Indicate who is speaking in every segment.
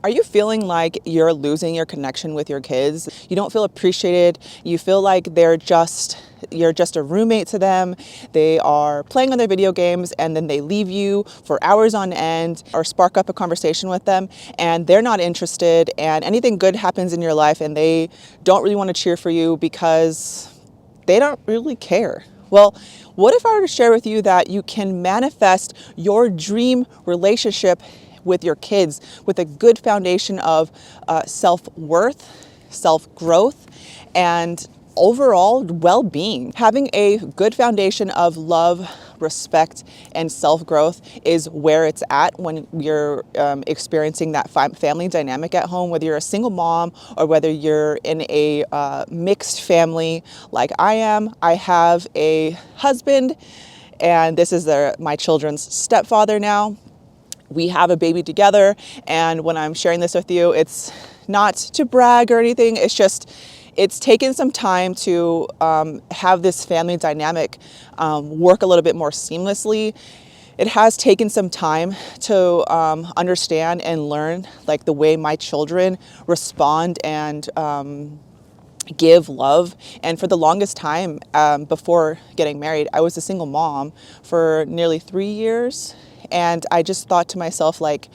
Speaker 1: Are you feeling like you're losing your connection with your kids? You don't feel appreciated. You feel like you're just a roommate to them. They are playing on their video games and then they leave you for hours on end, or spark up a conversation with them and they're not interested, and anything good happens in your life and they don't really want to cheer for you because they don't really care. Well, what if I were to share with you that you can manifest your dream relationship with your kids with a good foundation of self-worth, self-growth, and overall well-being? Having a good foundation of love, respect, and self-growth is where it's at when you're experiencing that family dynamic at home, whether you're a single mom or whether you're in a mixed family like I am. I have a husband, and this is my children's stepfather now. We have a baby together, and when I'm sharing this with you, it's not to brag or anything. It's taken some time to have this family dynamic work a little bit more seamlessly. It has taken some time to understand and learn like the way my children respond and give love. And for the longest time, before getting married, I was a single mom for nearly 3 years. And I just thought to myself, like,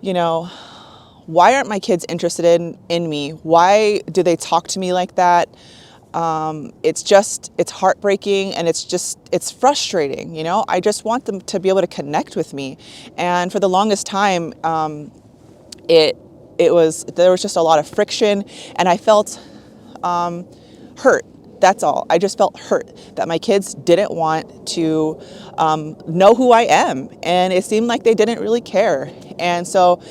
Speaker 1: why aren't my kids interested in me? Why do they talk to me like that? It's heartbreaking, and it's frustrating. I just want them to be able to connect with me. And for the longest time, there was just a lot of friction, and I felt hurt. That's all. I just felt hurt that my kids didn't want to know who I am, and it seemed like they didn't really care. And so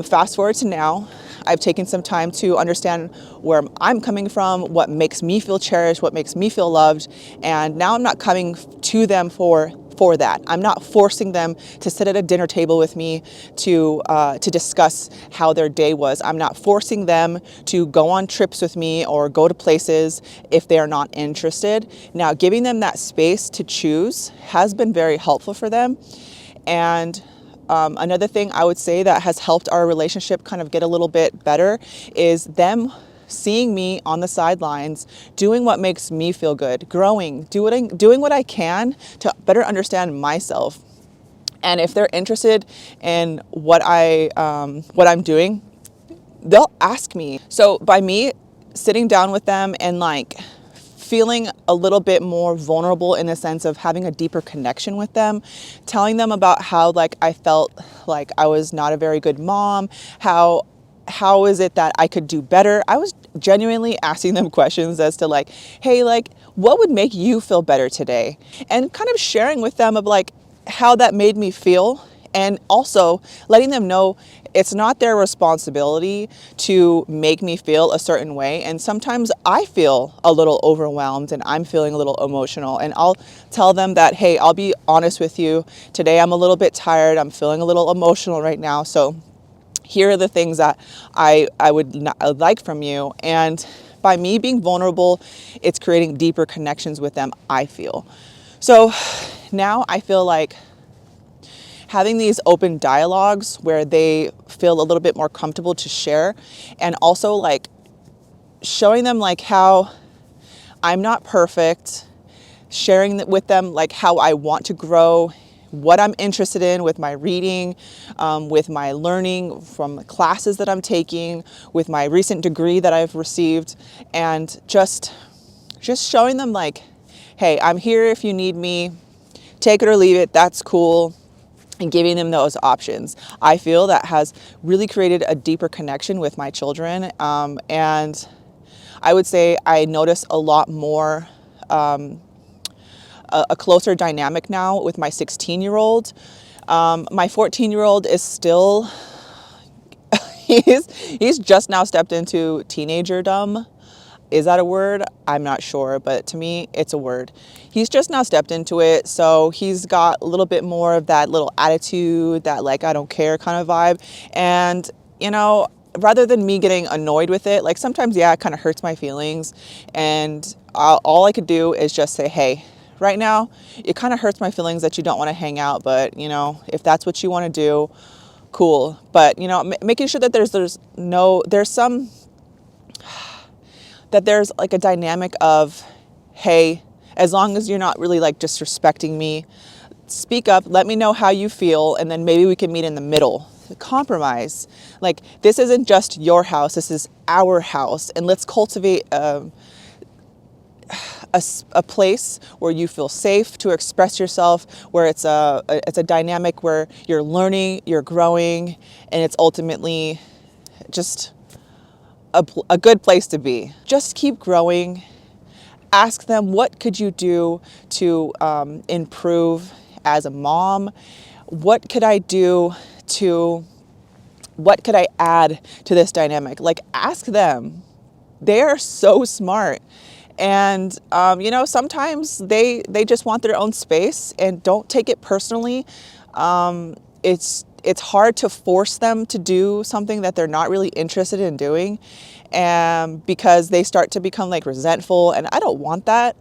Speaker 1: fast forward to now, I've taken some time to understand where I'm coming from, what makes me feel cherished, what makes me feel loved, and now I'm not coming to them for that. I'm not forcing them to sit at a dinner table with me to discuss how their day was. I'm not forcing them to go on trips with me or go to places if they're not interested. Now, giving them that space to choose has been very helpful for them. And another thing I would say that has helped our relationship kind of get a little bit better is them seeing me on the sidelines, doing what makes me feel good, growing, doing what I can to better understand myself. And if they're interested in what I'm doing, they'll ask me. So by me sitting down with them and like feeling a little bit more vulnerable in the sense of having a deeper connection with them, telling them about how like I felt like I was not a very good mom, how is it that I could do better? I was genuinely asking them questions as to like, hey, like, what would make you feel better today? And kind of sharing with them of like how that made me feel, and also letting them know it's not their responsibility to make me feel a certain way. And sometimes I feel a little overwhelmed and I'm feeling a little emotional, and I'll tell them that, hey, I'll be honest with you. Today I'm a little bit tired. I'm feeling a little emotional right now. So here are the things that I would like from you. And by me being vulnerable, it's creating deeper connections with them, I feel. So now I feel like having these open dialogues where they feel a little bit more comfortable to share, and also like showing them like how I'm not perfect, sharing with them like how I want to grow, what I'm interested in with my reading, with my learning from the classes that I'm taking, with my recent degree that I've received, and just showing them like, hey, I'm here if you need me, take it or leave it, that's cool, and giving them those options. I feel that has really created a deeper connection with my children, and I would say I notice a lot more a closer dynamic now with my 16-year-old. My 14-year-old is still, he's just now stepped into teenagerdom. Is that a word? I'm not sure, but to me, it's a word. He's just now stepped into it, so he's got a little bit more of that little attitude, that like, I don't care kind of vibe. And, rather than me getting annoyed with it, like sometimes, yeah, it kind of hurts my feelings. And all I could do is just say, hey, right now, it kind of hurts my feelings that you don't want to hang out, but if that's what you want to do, cool. But, you know, making sure that there's some, that there's like a dynamic of, hey, as long as you're not really like disrespecting me, speak up, let me know how you feel, and then maybe we can meet in the middle. Compromise. Like, this isn't just your house, this is our house, and let's cultivate a place where you feel safe to express yourself, where it's a dynamic where you're learning, you're growing, and it's ultimately just a good place to be. Just keep growing. Ask them, what could you do to improve as a mom? What could I do what could I add to this dynamic? Like, ask them. They are so smart. And, you know, sometimes they just want their own space, and don't take it personally. It's hard to force them to do something that they're not really interested in doing, and because they start to become like resentful, and I don't want that.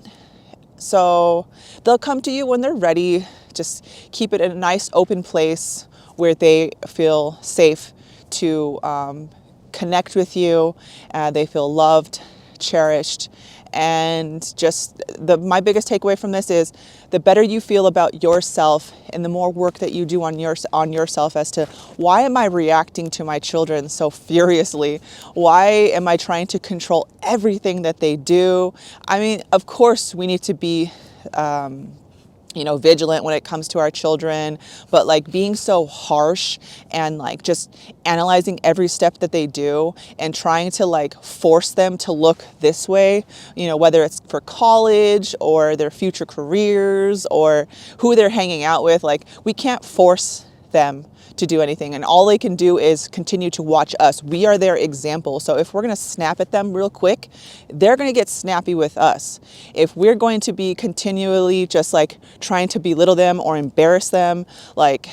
Speaker 1: So they'll come to you when they're ready. Just keep it in a nice open place where they feel safe to connect with you. They feel loved, cherished, and just my biggest takeaway from this is, the better you feel about yourself and the more work that you do on yourself as to, why am I reacting to my children so furiously? Why am I trying to control everything that they do? I mean, of course we need to be you know, vigilant when it comes to our children, but like being so harsh and like just analyzing every step that they do and trying to like force them to look this way, you know, whether it's for college or their future careers or who they're hanging out with, like, we can't force them to do anything, and all they can do is continue to watch us. We are their example. So if we're going to snap at them real quick, they're going to get snappy with us. If we're going to be continually just like trying to belittle them or embarrass them, like,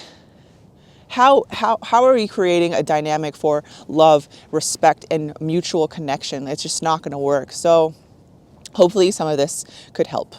Speaker 1: how are we creating a dynamic for love, respect, and mutual connection? It's just not going to work. So hopefully some of this could help.